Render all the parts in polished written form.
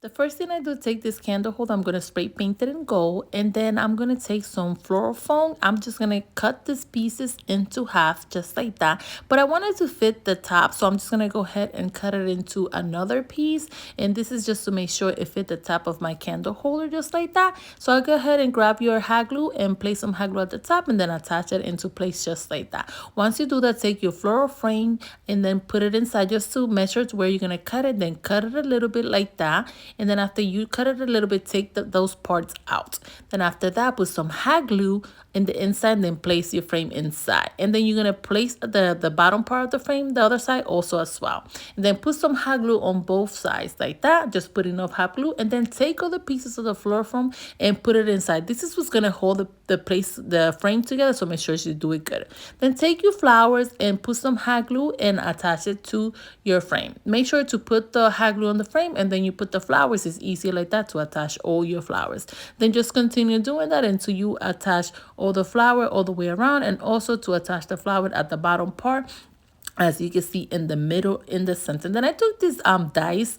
The first thing I do, take this candle holder, I'm going to spray paint it in gold, and then I'm going to take some floral foam. I'm just going to cut these pieces into half just like that, but I wanted to fit the top, so I'm just going to go ahead and cut it into another piece, and this is just to make sure it fit the top of my candle holder just like that. So I'll go ahead and grab your hot glue and place some hot glue at the top, and then attach it into place just like that. Once you do that, take your floral frame and then put it inside just to measure to where you're going to cut it, then cut it a little bit like that. And then after you cut it a little bit, take those parts out. Then after that, put some hot glue in the inside, then place your frame inside. And then you're going to place the bottom part of the frame, the other side also as well. And then put some hot glue on both sides like that. Just put enough hot glue, and then take all the pieces of the floor foam and put it inside. This is what's going to hold the frame together, so make sure you do it good. Then take your flowers and put some hot glue and attach it to your frame. Make sure to put the hot glue on the frame, and then you put the flowers. It's easier like that to attach all your flowers. Then just continue doing that until you attach all the flower all the way around, and also to attach the flower at the bottom part, as you can see in the middle, in the center. Then I took this dice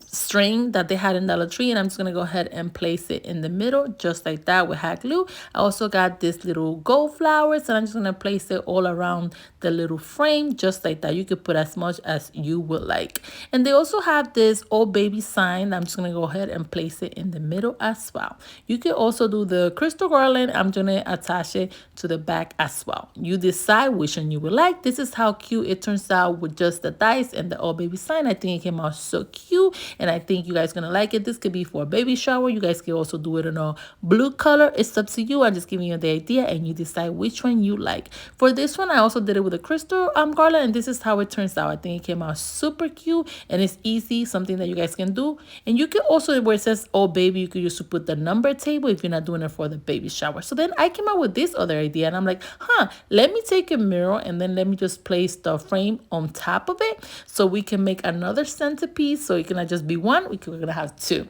string that they had in Dollar Tree, and I'm just gonna go ahead and place it in the middle just like that with hot glue. I also got this little gold flowers, and I'm just gonna place it all around the little frame just like that. You could put as much as you would like. And they also have this old baby sign. I'm just gonna go ahead and place it in the middle as well. You could also do the crystal garland. I'm gonna attach it to the back as well. You decide which one you would like. This is how cute it turns out with just the dice and the old baby sign. I think it came out so cute, and I think you guys gonna like it. This could be for a baby shower. You guys can also do it in a blue color. It's up to you. I'm just giving you the idea, and you decide which one you like. For this one, I also did it with a crystal garland, and this is how it turns out. I think it came out super cute, and it's easy, something that you guys can do. And you can also, where it says oh baby, you could use to put the number table if you're not doing it for the baby shower. So then I came up with this other idea, and I'm like, let me take a mirror, and then let me just place the frame on top of it, so we can make another centerpiece. So it cannot just be one, we're gonna have two.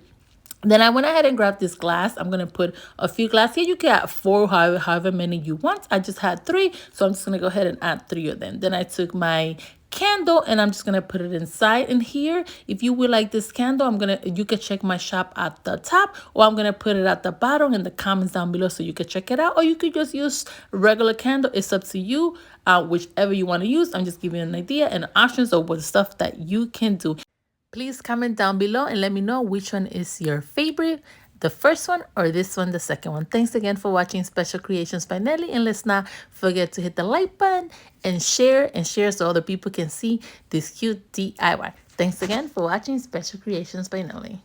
Then I went ahead and grabbed this glass. I'm going to put a few glass here. You can add 4, however many you want. I just had 3, so I'm just going to go ahead and add 3 of them. Then I took my candle, and I'm just going to put it inside in here. If you would like this candle, you can check my shop at the top, or I'm going to put it at the bottom in the comments down below so you can check it out. Or you could just use regular candle. It's up to you, whichever you want to use. I'm just giving you an idea and options of what stuff that you can do. Please comment down below and let me know which one is your favorite, the first one or this one, the second one. Thanks again for watching Special Creations by Nelly, and let's not forget to hit the like button and share so other people can see this cute DIY. Thanks again for watching Special Creations by Nelly.